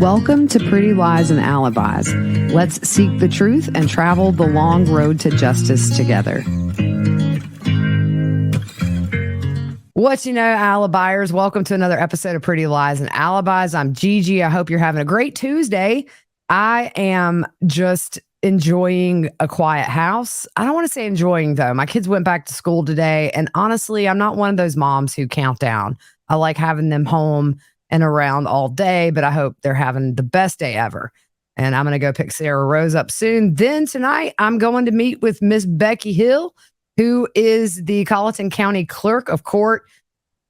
Welcome to Pretty Lies and Alibis. Let's seek the truth and travel the long road to justice together. What you know, Alibiers? Welcome to another episode of Pretty Lies and Alibis. I'm GiGi. I hope you're having a great Tuesday. I am just enjoying a quiet house. I don't want to say enjoying, though. My kids went back to school today, and honestly, I'm not one of those moms who count down. I like having them home and around all day, but I hope they're having the best day ever. And I'm going to go pick Sarah Rose up soon. Then tonight, I'm going to meet with Miss Becky Hill, who is the Colleton County Clerk of Court.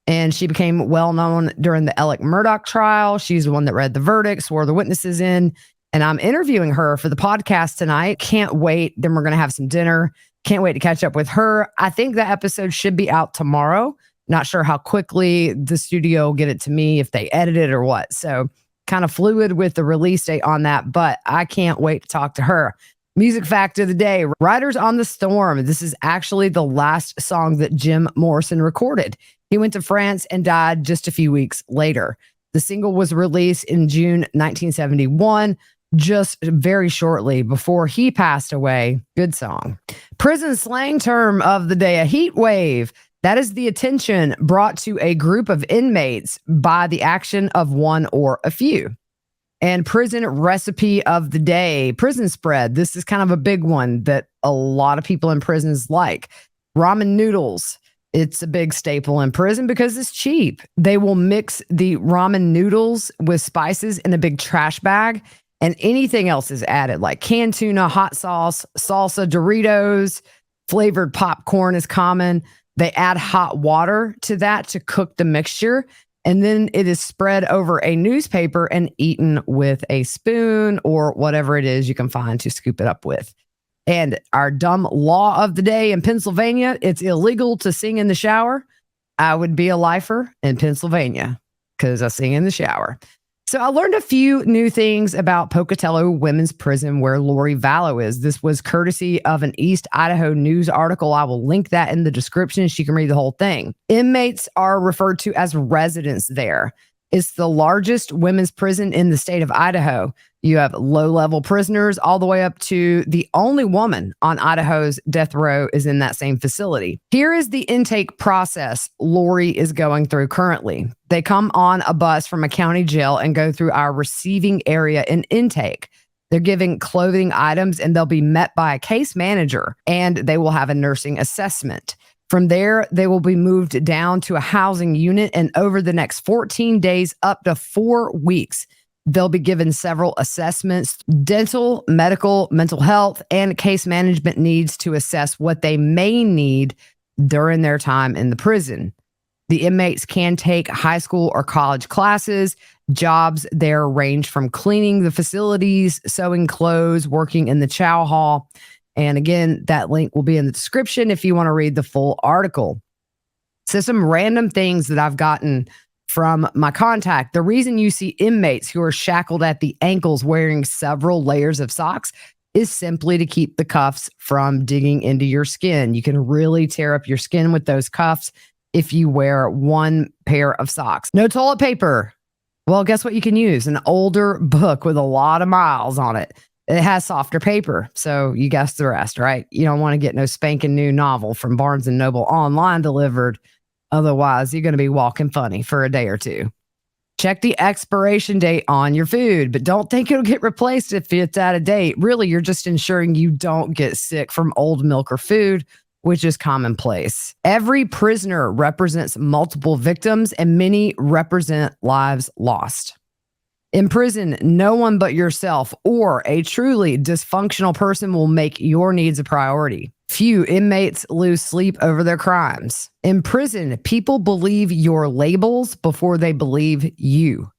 And she became well known during the Alec Murdaugh trial. She's the one that read the verdict, swore the witnesses in. And I'm interviewing her for the podcast tonight. Can't wait. Then we're going to have some dinner. Can't wait to catch up with her. I think that episode should be out tomorrow. Not sure how quickly the studio will get it to me, if they edit it or what. So kind of fluid with the release date on that, but I can't wait to talk to her. Music fact of the day, Riders on the Storm. This is actually the last song that Jim Morrison recorded. He went to France and died just a few weeks later. The single was released in June 1971, just very shortly before he passed away. Good song. Prison slang term of the day, a heat wave. That is the attention brought to a group of inmates by the action of one or a few. And prison recipe of the day, prison spread. This is kind of a big one that a lot of people in prisons like. Ramen noodles. It's a big staple in prison because it's cheap. They will mix the ramen noodles with spices in a big trash bag, and anything else is added, like canned tuna, hot sauce, salsa, Doritos, flavored popcorn is common. They add hot water to that to cook the mixture, and then it is spread over a newspaper and eaten with a spoon or whatever it is you can find to scoop it up with. And our dumb law of the day in Pennsylvania, it's illegal to sing in the shower. I would be a lifer in Pennsylvania because I sing in the shower. So I learned a few new things about Pocatello Women's Prison where Lori Vallow is. This was courtesy of an East Idaho News article. I will link that in the description. She can read the whole thing. Inmates are referred to as residents there. It's the largest women's prison in the state of Idaho. You have low-level prisoners all the way up to the only woman on Idaho's death row is in that same facility. Here is the intake process Lori is going through currently. They come on a bus from a county jail and go through our receiving area in intake. They're giving clothing items and they'll be met by a case manager and they will have a nursing assessment. From there, they will be moved down to a housing unit, and over the next 14 days, up to 4 weeks, they'll be given several assessments, dental, medical, mental health, and case management needs to assess what they may need during their time in the prison. The inmates can take high school or college classes. Jobs there range from cleaning the facilities, sewing clothes, working in the chow hall. And again, that link will be in the description if you want to read the full article. So some random things that I've gotten from my contact. The reason you see inmates who are shackled at the ankles wearing several layers of socks is simply to keep the cuffs from digging into your skin. You can really tear up your skin with those cuffs if you wear one pair of socks. No toilet paper. Well, guess what you can use? An older book with a lot of miles on it. It has softer paper, so you guess the rest, right? You don't want to get no spanking new novel from Barnes & Noble online delivered. Otherwise, you're going to be walking funny for a day or two. Check the expiration date on your food, but don't think it'll get replaced if it's out of date. Really, you're just ensuring you don't get sick from old milk or food, which is commonplace. Every prisoner represents multiple victims, and many represent lives lost. In prison, no one but yourself or a truly dysfunctional person will make your needs a priority. Few inmates lose sleep over their crimes. In prison, people believe your labels before they believe you.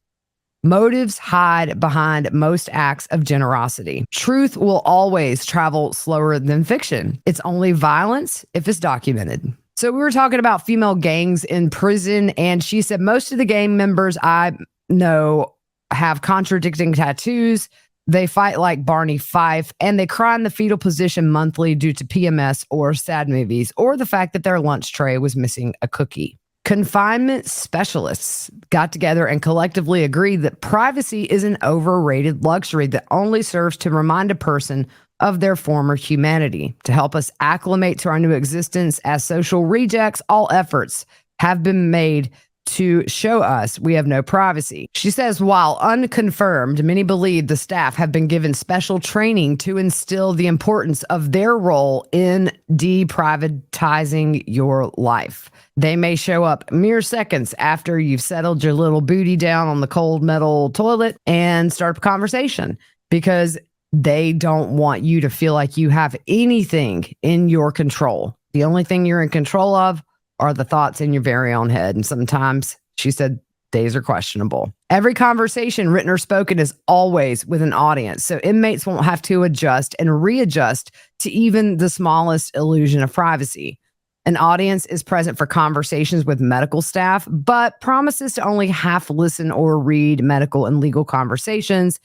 Motives hide behind most acts of generosity. Truth will always travel slower than fiction. It's only violence if it's documented. So we were talking about female gangs in prison, and she said most of the gang members I know have contradicting tattoos. They fight like Barney Fife, and they cry in the fetal position monthly due to PMS or sad movies, or the fact that their lunch tray was missing a cookie. Confinement specialists got together and collectively agreed that privacy is an overrated luxury that only serves to remind a person of their former humanity. To help us acclimate to our new existence as social rejects, all efforts have been made to show us we have no privacy. She says, while unconfirmed, many believe the staff have been given special training to instill the importance of their role in deprivatizing your life. They may show up mere seconds after you've settled your little booty down on the cold metal toilet and start a conversation because they don't want you to feel like you have anything in your control. The only thing you're in control of are the thoughts in your very own head. And sometimes, she said, days are questionable. Every conversation, written or spoken, is always with an audience. So inmates won't have to adjust and readjust to even the smallest illusion of privacy. An audience is present for conversations with medical staff, but promises to only half listen or read medical and legal conversations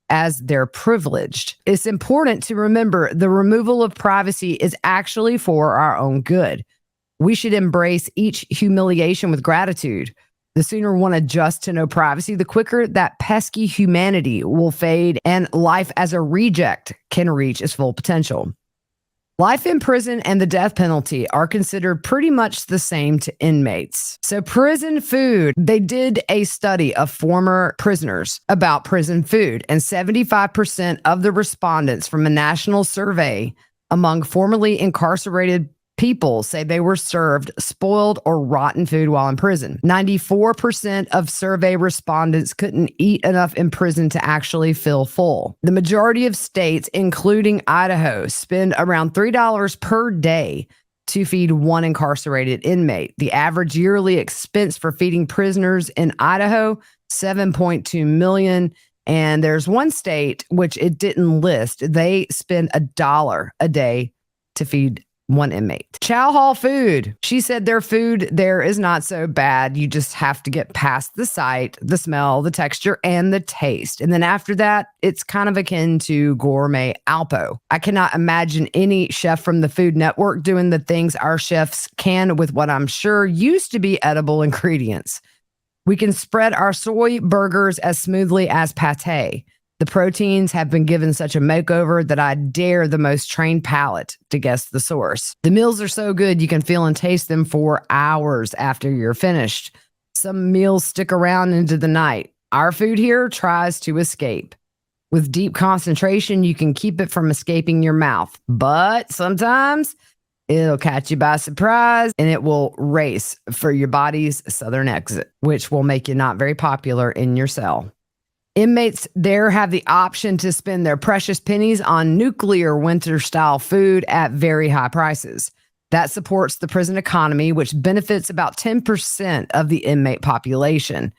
as they're privileged. It's important to remember the removal of privacy is actually for our own good. We should embrace each humiliation with gratitude. The sooner one adjusts to no privacy, the quicker that pesky humanity will fade and life as a reject can reach its full potential. Life in prison and the death penalty are considered pretty much the same to inmates. So prison food, they did a study of former prisoners about prison food, and 75% of the respondents from a national survey among formerly incarcerated people say they were served spoiled or rotten food while in prison. 94% of survey respondents couldn't eat enough in prison to actually feel full. The majority of states, including Idaho, spend around $3 per day to feed one incarcerated inmate. The average yearly expense for feeding prisoners in Idaho, $7.2 million. And there's one state, which it didn't list, they spend $1 a day to feed one inmate. Chow Hall food. She said their food there is not so bad. You just have to get past the sight, the smell, the texture, and the taste. And then after that, it's kind of akin to gourmet Alpo. I cannot imagine any chef from the Food Network doing the things our chefs can with what I'm sure used to be edible ingredients. We can spread our soy burgers as smoothly as pate. The proteins have been given such a makeover that I dare the most trained palate to guess the source. The meals are so good you can feel and taste them for hours after you're finished. Some meals stick around into the night. Our food here tries to escape. With deep concentration, you can keep it from escaping your mouth. But sometimes it'll catch you by surprise and it will race for your body's southern exit, which will make you not very popular in your cell. Inmates there have the option to spend their precious pennies on nuclear winter-style food at very high prices. That supports the prison economy, which benefits about 10% of the inmate population.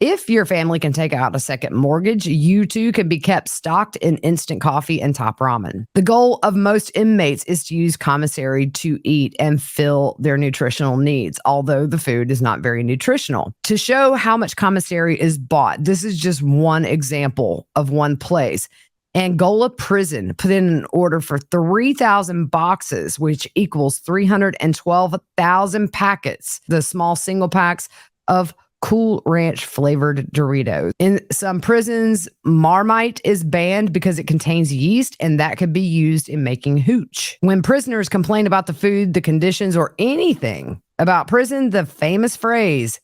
If your family can take out a second mortgage, you too can be kept stocked in instant coffee and top ramen. The goal of most inmates is to use commissary to eat and fill their nutritional needs, although the food is not very nutritional. To show how much commissary is bought, this is just one example of one place. Angola Prison put in an order for 3,000 boxes, which equals 312,000 packets, the small single packs of Cool Ranch flavored Doritos. In some prisons, Marmite is banned because it contains yeast and that could be used in making hooch. When prisoners complain about the food, the conditions, or anything about prison, the famous phrase,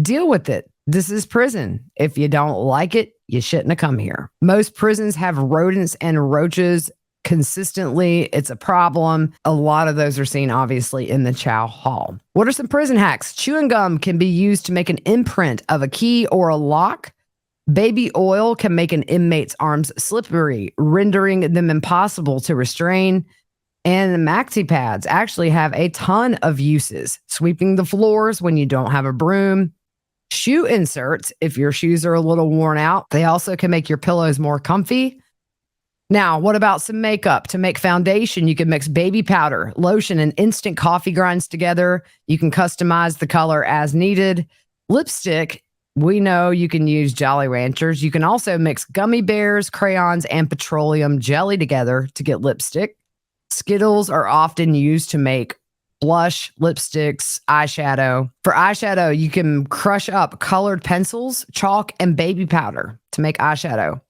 deal with it. This is prison. If you don't like it, you shouldn't have come here. Most prisons have rodents and roaches consistently. It's a problem. A lot of those are seen, obviously, in the Chow Hall. What are some prison hacks? Chewing gum can be used to make an imprint of a key or a lock. Baby oil can make an inmate's arms slippery, rendering them impossible to restrain. And maxi pads actually have a ton of uses. Sweeping the floors when you don't have a broom. Shoe inserts, if your shoes are a little worn out. They also can make your pillows more comfy. Now, what about some makeup? To make foundation, you can mix baby powder, lotion, and instant coffee grinds together. You can customize the color as needed. Lipstick, we know you can use Jolly Ranchers. You can also mix gummy bears, crayons, and petroleum jelly together to get lipstick. Skittles are often used to make blush, lipsticks, eyeshadow. For eyeshadow, you can crush up colored pencils, chalk, and baby powder to make eyeshadow.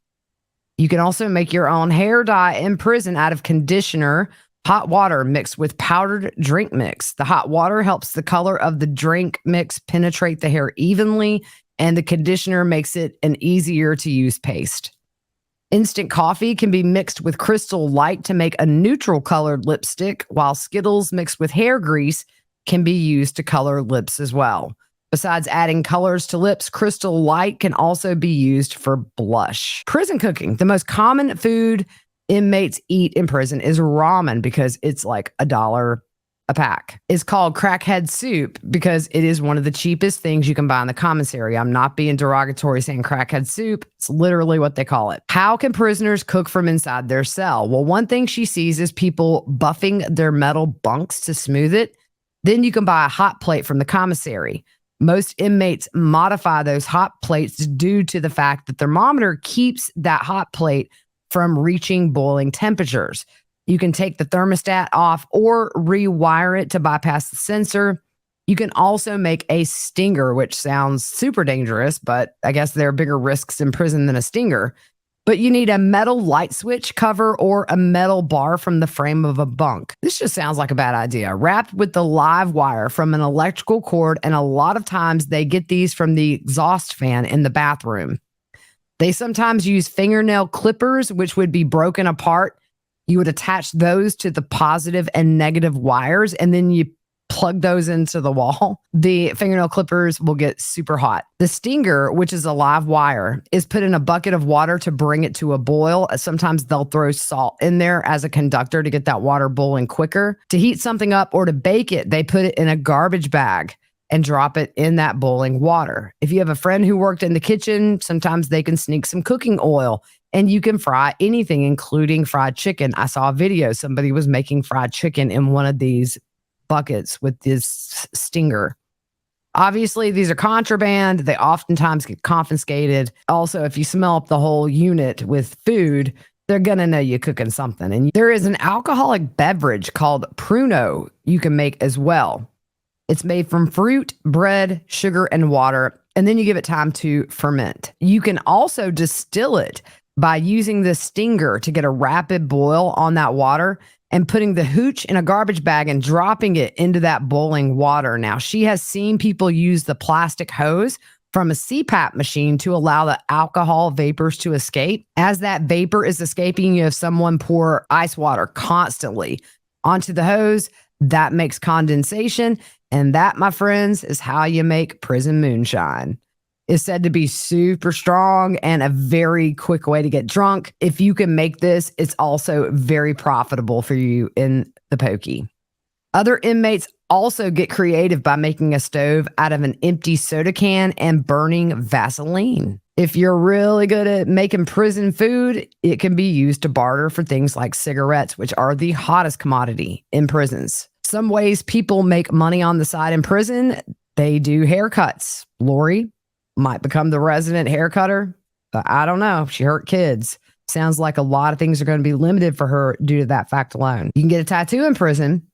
You can also make your own hair dye in prison out of conditioner, hot water mixed with powdered drink mix. The hot water helps the color of the drink mix penetrate the hair evenly, and the conditioner makes it an easier to use paste. Instant coffee can be mixed with Crystal Light to make a neutral colored lipstick, while Skittles mixed with hair grease can be used to color lips as well. Besides adding colors to lips, Crystal Light can also be used for blush. Prison cooking. The most common food inmates eat in prison is ramen because it's like $1 a pack. It's called crackhead soup because it is one of the cheapest things you can buy in the commissary. I'm not being derogatory saying crackhead soup. It's literally what they call it. How can prisoners cook from inside their cell? Well, one thing she sees is people buffing their metal bunks to smooth it. Then you can buy a hot plate from the commissary. Most inmates modify those hot plates due to the fact the thermometer keeps that hot plate from reaching boiling temperatures. You can take the thermostat off or rewire it to bypass the sensor. You can also make a stinger, which sounds super dangerous, but I guess there are bigger risks in prison than a stinger. But you need a metal light switch cover or a metal bar from the frame of a bunk. This just sounds like a bad idea. Wrapped with the live wire from an electrical cord, and a lot of times they get these from the exhaust fan in the bathroom. They sometimes use fingernail clippers, which would be broken apart. You would attach those to the positive and negative wires, and then you plug those into the wall. The fingernail clippers will get super hot. The stinger, which is a live wire, is put in a bucket of water to bring it to a boil. Sometimes they'll throw salt in there as a conductor to get that water boiling quicker. To heat something up or to bake it, they put it in a garbage bag and drop it in that boiling water. If you have a friend who worked in the kitchen, sometimes they can sneak some cooking oil, and you can fry anything, including fried chicken. I saw a video. Somebody was making fried chicken in one of these buckets with this stinger. Obviously, these are contraband. They oftentimes get confiscated. Also, if you smell up the whole unit with food, they're going to know you're cooking something. And there is an alcoholic beverage called Pruno you can make as well. It's made from fruit, bread, sugar, and water, and then you give it time to ferment. You can also distill it by using the stinger to get a rapid boil on that water and putting the hooch in a garbage bag and dropping it into that boiling water. Now, she has seen people use the plastic hose from a CPAP machine to allow the alcohol vapors to escape. As that vapor is escaping, you have someone pour ice water constantly onto the hose. That makes condensation. And that, my friends, is how you make prison moonshine. It's said to be super strong and a very quick way to get drunk. If you can make this, it's also very profitable for you in the pokey. Other inmates also get creative by making a stove out of an empty soda can and burning Vaseline. If you're really good at making prison food, it can be used to barter for things like cigarettes, which are the hottest commodity in prisons. Some ways people make money on the side in prison, they do haircuts. Lori might become the resident hair cutter, but I don't know. She hurt kids. Sounds like a lot of things are going to be limited for her due to that fact alone. You can get a tattoo in prison,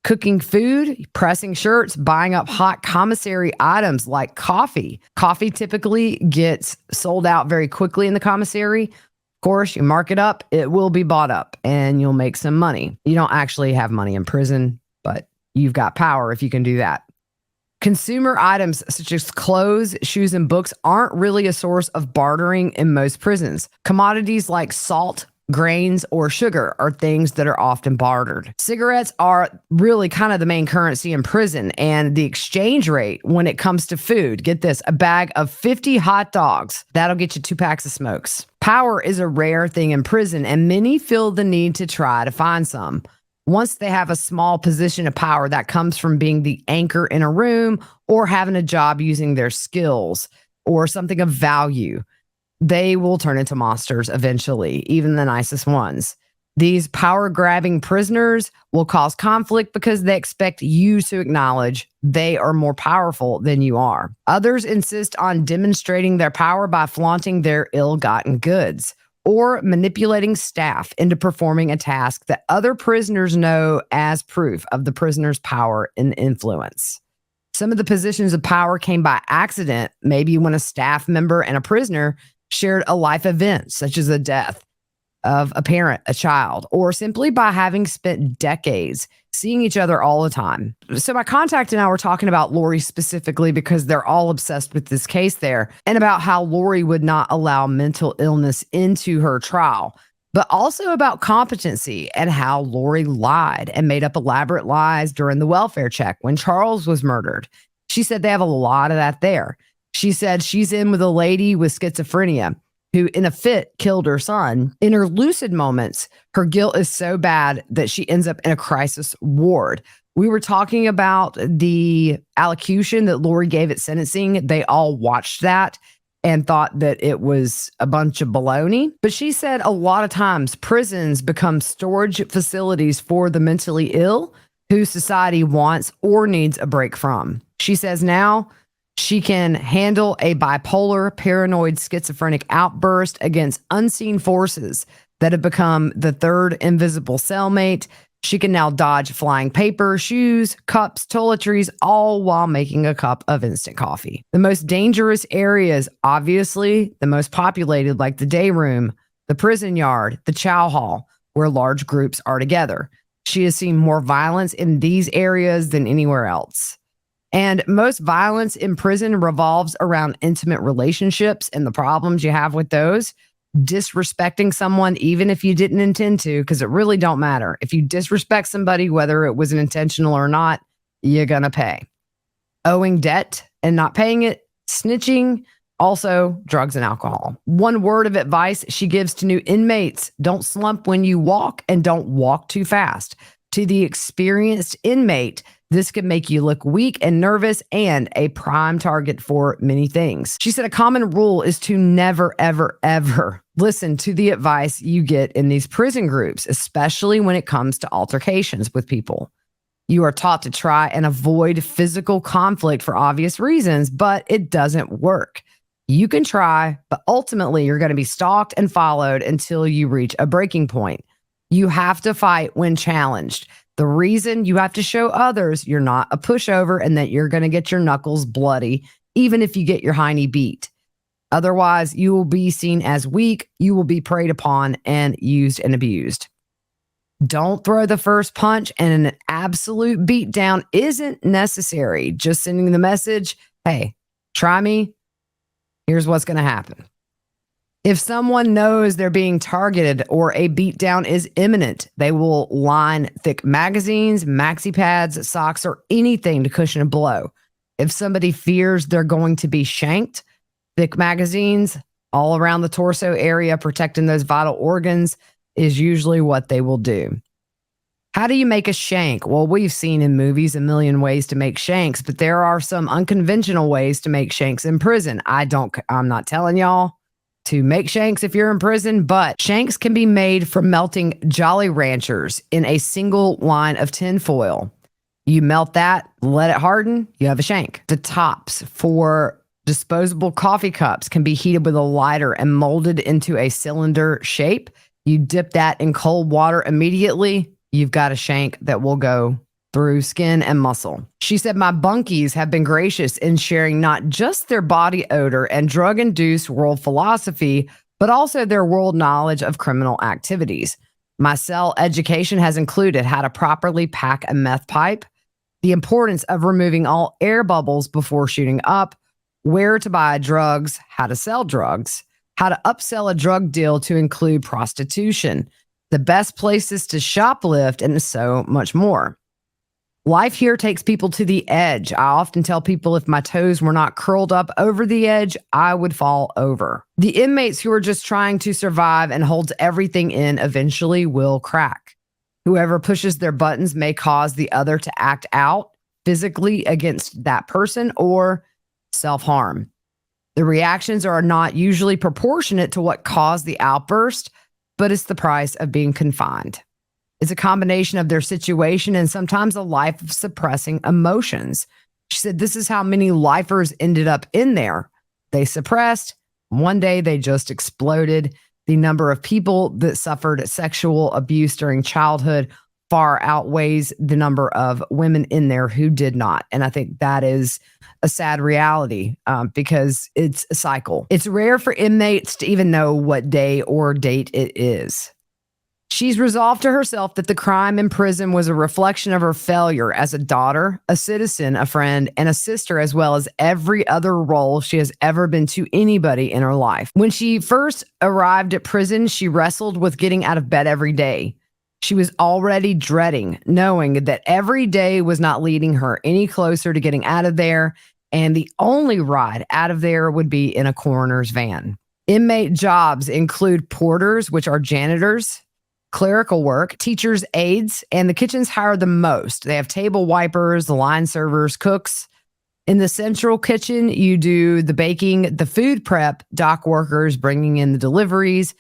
cooking food, pressing shirts, buying up hot commissary items like coffee. Coffee typically gets sold out very quickly in the commissary. Of course, you mark it up, it will be bought up and you'll make some money. You don't actually have money in prison, but you've got power if you can do that. Consumer items such as clothes, shoes, and books aren't really a source of bartering in most prisons. Commodities like salt, grains, or sugar are things that are often bartered. Cigarettes are really kind of the main currency in prison, and the exchange rate when it comes to food, get this, a bag of 50 hot dogs, that'll get you 2 packs of smokes. Power is a rare thing in prison, and many feel the need to try to find some. Once they have a small position of power, that comes from being the anchor in a room or having a job using their skills or something of value. They will turn into monsters eventually, even the nicest ones. These power-grabbing prisoners will cause conflict because they expect you to acknowledge they are more powerful than you are. Others insist on demonstrating their power by flaunting their ill-gotten goods. or manipulating staff into performing a task that other prisoners know as proof of the prisoner's power and influence. Some of the positions of power came by accident, maybe when a staff member and a prisoner shared a life event, such as a death of a parent, a child, or simply by having spent decades seeing each other all the time. So my contact and I were talking about Lori specifically because they're all obsessed with this case there, and about how Lori would not allow mental illness into her trial, but also about competency and how Lori lied and made up elaborate lies during the welfare check when Charles was murdered. She said they have a lot of that there. She said she's in with a lady with schizophrenia who in a fit killed her son. In her lucid moments, her guilt is so bad that she ends up in a crisis ward. We were talking about the allocution that Lori gave at sentencing. They all watched that and thought that it was a bunch of baloney. But she said a lot of times prisons become storage facilities for the mentally ill who society wants or needs a break from. She says now she can handle a bipolar, paranoid, schizophrenic outburst against unseen forces that have become the third invisible cellmate. She can now dodge flying paper, shoes, cups, toiletries, all while making a cup of instant coffee. The most dangerous areas, obviously, the most populated, like the day room, the prison yard, the chow hall, where large groups are together. She has seen more violence in these areas than anywhere else. And most violence in prison revolves around intimate relationships and the problems you have with those. Disrespecting someone, even if you didn't intend to, because it really don't matter. If you disrespect somebody, whether it was an intentional or not, you're going to pay. Owing debt and not paying it, snitching, also drugs and alcohol. One word of advice she gives to new inmates: don't slump when you walk and don't walk too fast. To the experienced inmate, this could make you look weak and nervous and a prime target for many things. She said a common rule is to never, ever, ever listen to the advice you get in these prison groups, especially when it comes to altercations with people. You are taught to try and avoid physical conflict for obvious reasons, but it doesn't work. You can try, but ultimately you're going to be stalked and followed until you reach a breaking point. You have to fight when challenged. The reason you have to show others you're not a pushover and that you're going to get your knuckles bloody, even if you get your hiney beat. Otherwise, you will be seen as weak, you will be preyed upon and used and abused. Don't throw the first punch, and an absolute beatdown isn't necessary. Just sending the message, hey, try me, here's what's going to happen. If someone knows they're being targeted or a beatdown is imminent, they will line thick magazines, maxi pads, socks, or anything to cushion a blow. If somebody fears they're going to be shanked, thick magazines all around the torso area protecting those vital organs is usually what they will do. How do you make a shank? Well, we've seen in movies a million ways to make shanks, but there are some unconventional ways to make shanks in prison. I'm not telling y'all to make shanks if you're in prison, but shanks can be made from melting Jolly Ranchers in a single line of tin foil. You melt that, let it harden, you have a shank. The tops for disposable coffee cups can be heated with a lighter and molded into a cylinder shape. You dip that in cold water immediately, you've got a shank that will go through skin and muscle. She said, my bunkies have been gracious in sharing not just their body odor and drug-induced world philosophy, but also their world knowledge of criminal activities. My cell education has included how to properly pack a meth pipe, the importance of removing all air bubbles before shooting up, where to buy drugs, how to sell drugs, how to upsell a drug deal to include prostitution, the best places to shoplift, and so much more. Life here takes people to the edge. I often tell people if my toes were not curled up over the edge, I would fall over. The inmates who are just trying to survive and holds everything in eventually will crack. Whoever pushes their buttons may cause the other to act out physically against that person or self-harm. The reactions are not usually proportionate to what caused the outburst, but it's the price of being confined. It's a combination of their situation and sometimes a life of suppressing emotions. She said, this is how many lifers ended up in there. They suppressed. One day they just exploded. The number of people that suffered sexual abuse during childhood far outweighs the number of women in there who did not. And I think that is a sad reality because it's a cycle. It's rare for inmates to even know what day or date it is. She's resolved to herself that the crime in prison was a reflection of her failure as a daughter, a citizen, a friend, and a sister, as well as every other role she has ever been to anybody in her life. When she first arrived at prison, she wrestled with getting out of bed every day. She was already dreading, knowing that every day was not leading her any closer to getting out of there, and the only ride out of there would be in a coroner's van. Inmate jobs include porters, which are janitors, clerical work, teachers' aides, and the kitchens hire the most. They have table wipers, the line servers, cooks. In the central kitchen, you do the baking, the food prep, dock workers bringing in the deliveries.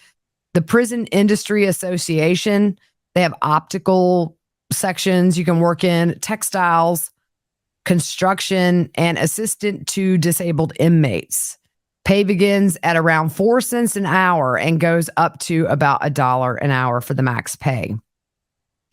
The Prison Industry Association, they have optical sections you can work in, textiles, construction, and assistant to disabled inmates. Pay begins at around 4 cents an hour and goes up to about $1 an hour for the max pay.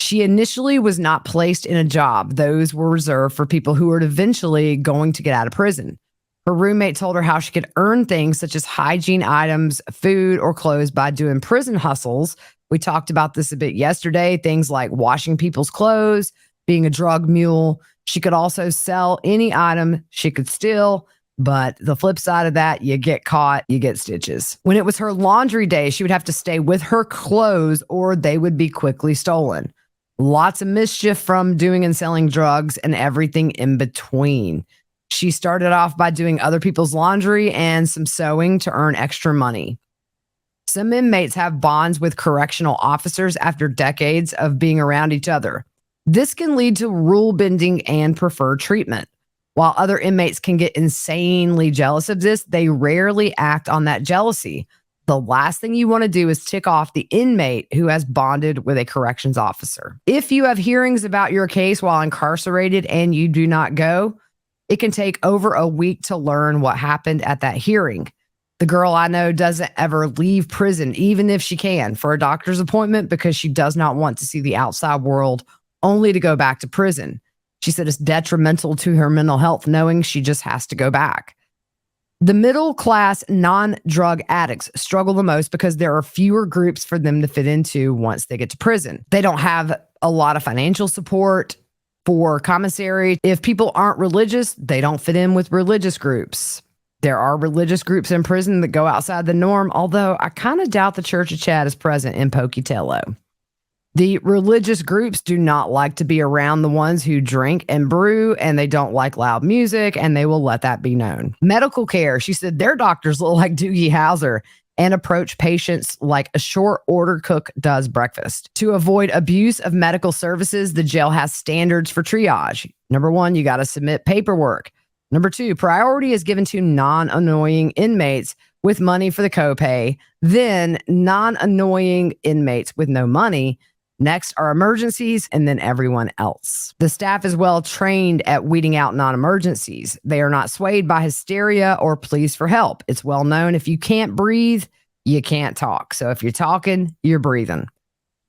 She initially was not placed in a job. Those were reserved for people who were eventually going to get out of prison. Her roommate told her how she could earn things such as hygiene items, food, or clothes by doing prison hustles. We talked about this a bit yesterday. Things like washing people's clothes, being a drug mule. She could also sell any item she could steal. But the flip side of that, you get caught, you get stitches. When it was her laundry day, she would have to stay with her clothes or they would be quickly stolen. Lots of mischief from doing and selling drugs and everything in between. She started off by doing other people's laundry and some sewing to earn extra money. Some inmates have bonds with correctional officers after decades of being around each other. This can lead to rule bending and preferred treatment. While other inmates can get insanely jealous of this, they rarely act on that jealousy. The last thing you want to do is tick off the inmate who has bonded with a corrections officer. If you have hearings about your case while incarcerated and you do not go, it can take over a week to learn what happened at that hearing. The girl I know doesn't ever leave prison, even if she can, for a doctor's appointment because she does not want to see the outside world only to go back to prison. She said it's detrimental to her mental health knowing she just has to go back. The middle-class non-drug addicts struggle the most because there are fewer groups for them to fit into once they get to prison. They don't have a lot of financial support for commissary. If people aren't religious, they don't fit in with religious groups. There are religious groups in prison that go outside the norm, although I kind of doubt the Church of Chad is present in Pocatello. The religious groups do not like to be around the ones who drink and brew, and they don't like loud music, and they will let that be known. Medical care, she said their doctors look like Doogie Howser and approach patients like a short order cook does breakfast. To avoid abuse of medical services, the jail has standards for triage. Number 1, you got to submit paperwork. Number 2, priority is given to non-annoying inmates with money for the copay, then non-annoying inmates with no money. Next are emergencies, and then everyone else. The staff is well trained at weeding out non-emergencies. They are not swayed by hysteria or pleas for help. It's well known if you can't breathe, you can't talk. So if you're talking, you're breathing.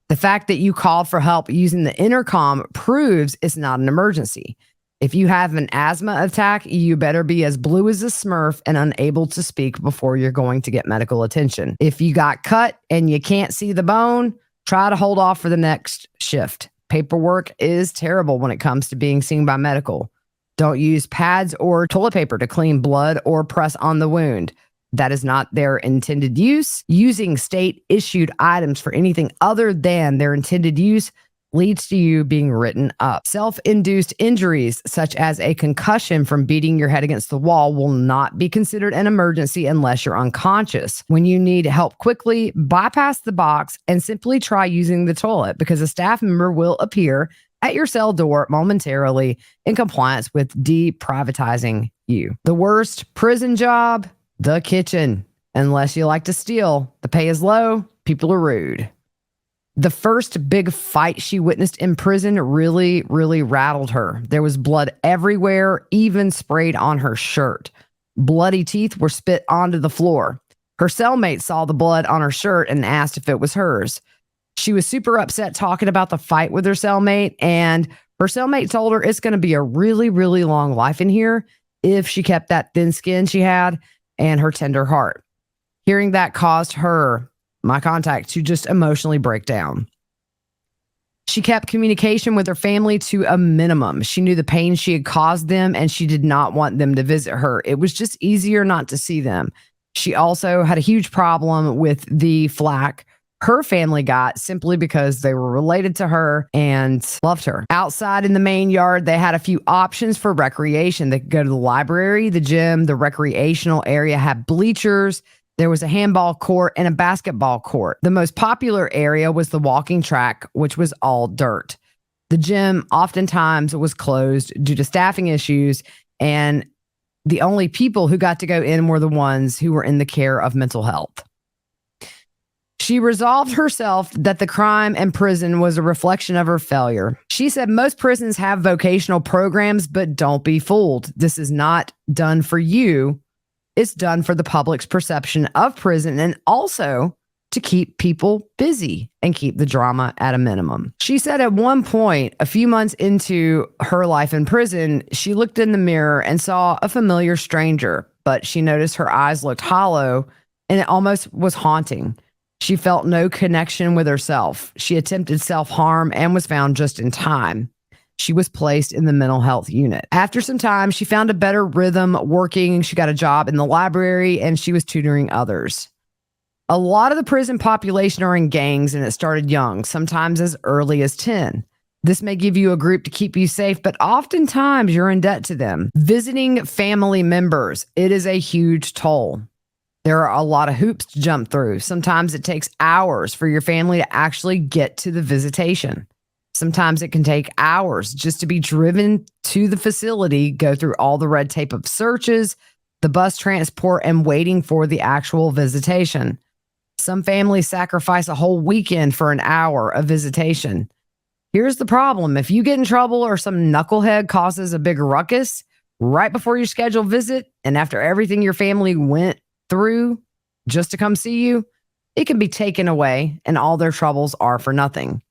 The fact that you called for help using the intercom proves it's not an emergency. If you have an asthma attack, you better be as blue as a Smurf and unable to speak before you're going to get medical attention. If you got cut and you can't see the bone, try to hold off for the next shift. Paperwork is terrible when it comes to being seen by medical. Don't use pads or toilet paper to clean blood or press on the wound. That is not their intended use. Using state-issued items for anything other than their intended use leads to you being written up. Self-induced injuries, such as a concussion from beating your head against the wall, will not be considered an emergency unless you're unconscious. When you need help quickly, bypass the box and simply try using the toilet because a staff member will appear at your cell door momentarily in compliance with deprivatizing you. The worst prison job, the kitchen. Unless you like to steal, the pay is low, people are rude. The first big fight she witnessed in prison really rattled her. There was blood everywhere, even sprayed on her shirt. Bloody teeth were spit onto the floor. Her cellmate saw the blood on her shirt and asked if it was hers. She was super upset talking about the fight with her cellmate, and her cellmate told her it's going to be a really, really long life in here if she kept that thin skin she had and her tender heart. Hearing that caused her, my contact, to just emotionally break down. She kept communication with her family to a minimum. She knew the pain she had caused them, and she did not want them to visit her. It was just easier not to see them. She also had a huge problem with the flack her family got simply because they were related to her and loved her. Outside in the main yard, they had a few options for recreation. They could go to the library, the gym, the recreational area had bleachers. There was a handball court and a basketball court. The most popular area was the walking track, which was all dirt. The gym oftentimes was closed due to staffing issues, and the only people who got to go in were the ones who were in the care of mental health. She resolved herself that the crime and prison was a reflection of her failure. She said most prisons have vocational programs, but don't be fooled. This is not done for you. It's done for the public's perception of prison and also to keep people busy and keep the drama at a minimum. She said at one point, a few months into her life in prison, she looked in the mirror and saw a familiar stranger, but she noticed her eyes looked hollow and it almost was haunting. She felt no connection with herself. She attempted self-harm and was found just in time. She was placed in the mental health unit. After some time, she found a better rhythm working. She got a job in the library and she was tutoring others. A lot of the prison population are in gangs and it started young, sometimes as early as 10. This may give you a group to keep you safe, but oftentimes you're in debt to them. Visiting family members, it is a huge toll. There are a lot of hoops to jump through. Sometimes it takes hours for your family to actually get to the visitation. Sometimes it can take hours just to be driven to the facility, go through all the red tape of searches, the bus transport, and waiting for the actual visitation. Some families sacrifice a whole weekend for an hour of visitation. Here's the problem. If you get in trouble or some knucklehead causes a big ruckus right before your scheduled visit, and after everything your family went through just to come see you, it can be taken away and all their troubles are for nothing.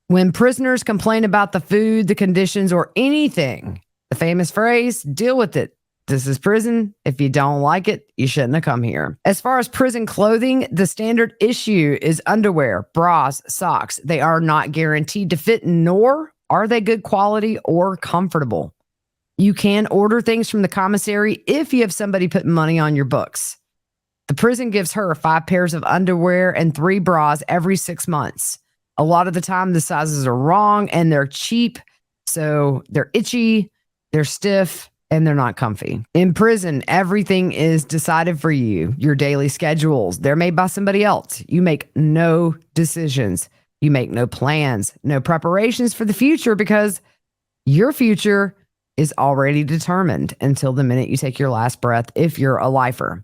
When prisoners complain about the food, the conditions, or anything, the famous phrase, deal with it. This is prison. If you don't like it, you shouldn't have come here. As far as prison clothing, the standard issue is underwear, bras, socks. They are not guaranteed to fit, nor are they good quality or comfortable. You can order things from the commissary if you have somebody putting money on your books. The prison gives her 5 pairs of underwear and 3 bras every 6 months. A lot of the time, the sizes are wrong and they're cheap, so they're itchy, they're stiff, and they're not comfy. In prison, everything is decided for you. Your daily schedules, they're made by somebody else. You make no decisions. You make no plans, no preparations for the future because your future is already determined until the minute you take your last breath if you're a lifer.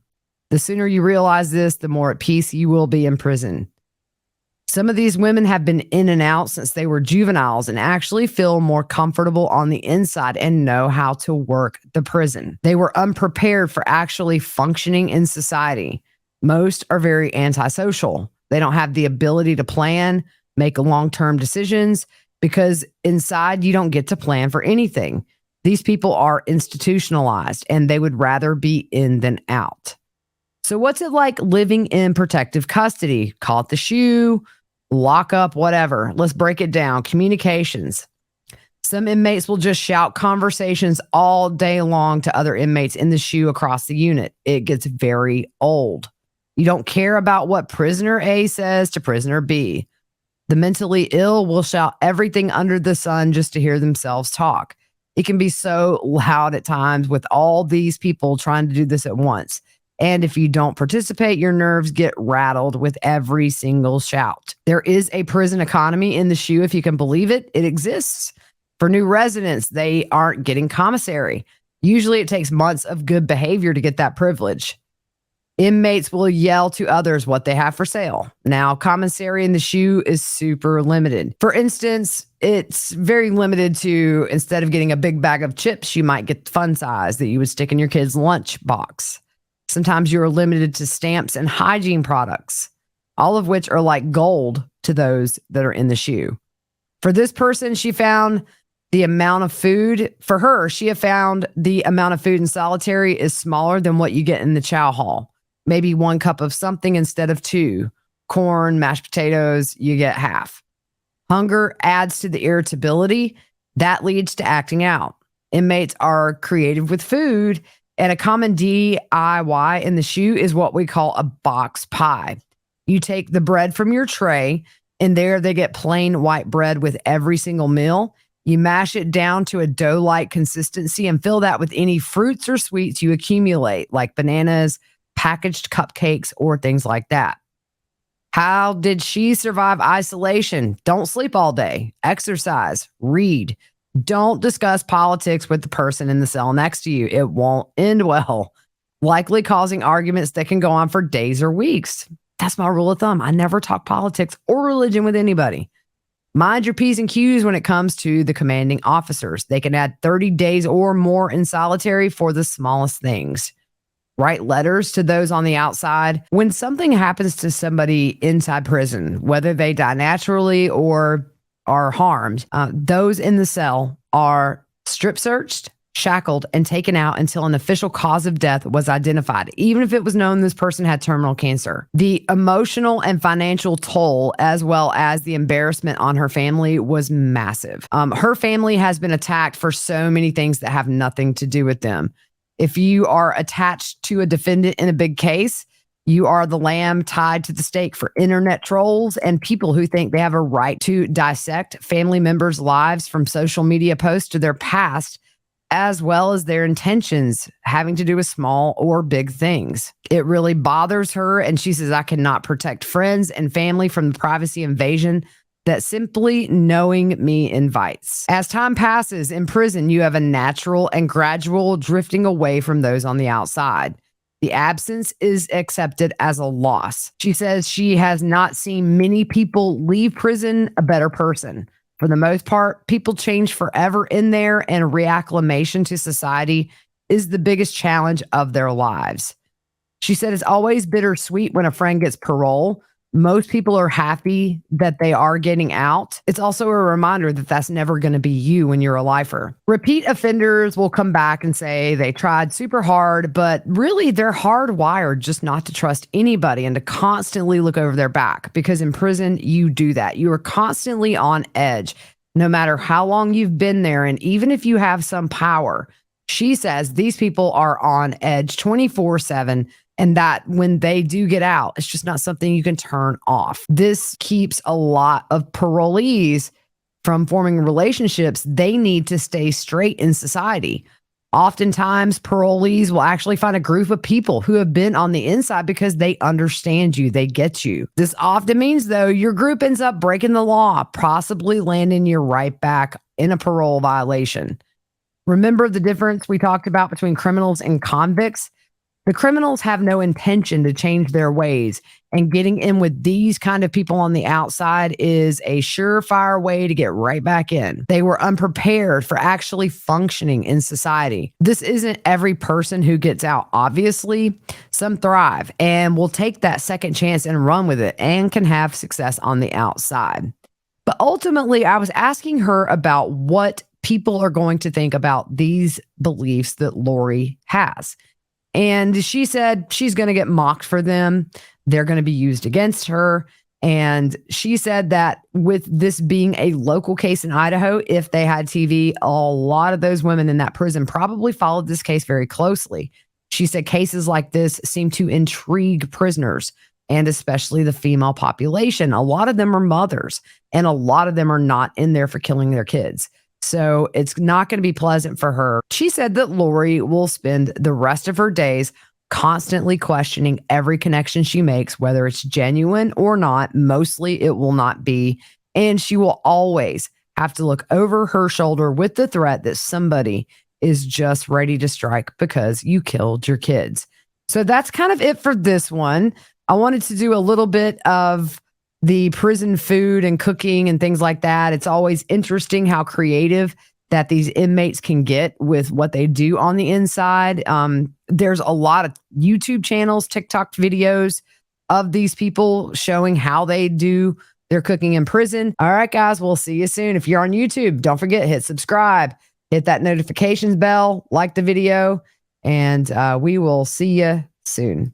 The sooner you realize this, the more at peace you will be in prison. Some of these women have been in and out since they were juveniles and actually feel more comfortable on the inside and know how to work the prison. They were unprepared for actually functioning in society. Most are very antisocial. They don't have the ability to plan, make long-term decisions, because inside you don't get to plan for anything. These people are institutionalized and they would rather be in than out. So what's it like living in protective custody? Call it the shoe, lock up, whatever. Let's break it down. Communications. Some inmates will just shout conversations all day long to other inmates in the shoe across the unit. It gets very old. You don't care about what prisoner A says to prisoner B. The mentally ill will shout everything under the sun just to hear themselves talk. It can be so loud at times with all these people trying to do this at once. And if you don't participate, your nerves get rattled with every single shout. There is a prison economy in the shoe, if you can believe it. It exists. For new residents, they aren't getting commissary. Usually it takes months of good behavior to get that privilege. Inmates will yell to others what they have for sale. Now, commissary in the shoe is super limited. For instance, it's very limited to, instead of getting a big bag of chips, you might get the fun size that you would stick in your kid's lunch box. Sometimes you are limited to stamps and hygiene products, all of which are like gold to those that are in the shoe. For this person, she found the amount of food for her. She had found the amount of food in solitary is smaller than what you get in the chow hall. Maybe 1 cup of something instead of 2. Corn, mashed potatoes, you get half. Hunger adds to the irritability. That leads to acting out. Inmates are creative with food, and a common DIY in the shoe is what we call a box pie. You take the bread from your tray, and there they get plain white bread with every single meal. You mash it down to a dough-like consistency and fill that with any fruits or sweets you accumulate, like bananas, packaged cupcakes, or things like that. How did she survive isolation? Don't sleep all day. Exercise. Read. Don't discuss politics with the person in the cell next to you. It won't end well, likely causing arguments that can go on for days or weeks. That's my rule of thumb. I never talk politics or religion with anybody. Mind your P's and Q's when it comes to the commanding officers. They can add 30 days or more in solitary for the smallest things. Write letters to those on the outside. When something happens to somebody inside prison, whether they die naturally or are harmed, those in the cell are strip searched, shackled, and taken out until an official cause of death was identified, even if it was known this person had terminal cancer. The emotional and financial toll, as well as the embarrassment on her family, was massive. Her family has been attacked for so many things that have nothing to do with them. If you are attached to a defendant in a big case, you are the lamb tied to the stake for internet trolls and people who think they have a right to dissect family members' lives from social media posts to their past, as well as their intentions having to do with small or big things. It really bothers her, and she says, I cannot protect friends and family from the privacy invasion that simply knowing me invites. As time passes in prison, you have a natural and gradual drifting away from those on the outside. The absence is accepted as a loss. She says she has not seen many people leave prison a better person. For the most part, people change forever in there, and reacclimation to society is the biggest challenge of their lives. She said it's always bittersweet when a friend gets parole. Most people are happy that they are getting out. It's also a reminder that that's never going to be you when you're a lifer. Repeat offenders will come back and say they tried super hard, but really they're hardwired just not to trust anybody and to constantly look over their back, because in prison, you do that. You are constantly on edge, no matter how long you've been there. And even if you have some power, she says these people are on edge 24/7. And that when they do get out, it's just not something you can turn off. This keeps a lot of parolees from forming relationships they need to stay straight in society. Oftentimes, parolees will actually find a group of people who have been on the inside because they understand you, they get you. This often means, though, your group ends up breaking the law, possibly landing you right back in a parole violation. Remember the difference we talked about between criminals and convicts? The criminals have no intention to change their ways, and getting in with these kind of people on the outside is a surefire way to get right back in. They were unprepared for actually functioning in society. This isn't every person who gets out. Obviously, some thrive and will take that second chance and run with it and can have success on the outside. But ultimately, I was asking her about what people are going to think about these beliefs that Lori has. And she said she's going to get mocked for them. They're going to be used against her. And she said that with this being a local case in Idaho, if they had TV, a lot of those women in that prison probably followed this case very closely. She said cases like this seem to intrigue prisoners, and especially the female population. A lot of them are mothers, and a lot of them are not in there for killing their kids. So it's not going to be pleasant for her. She said that Lori will spend the rest of her days constantly questioning every connection she makes, whether it's genuine or not. Mostly it will not be. And she will always have to look over her shoulder with the threat that somebody is just ready to strike because you killed your kids. So that's kind of it for this one. I wanted to do a little bit of the prison food and cooking and things like that. It's always interesting how creative that these inmates can get with what they do on the inside. there's a lot of YouTube channels, TikTok videos of these people showing how they do their cooking in prison. All right, guys, we'll see you soon. If you're on YouTube, don't forget, hit subscribe, hit that notifications bell, like the video, and we will see you soon.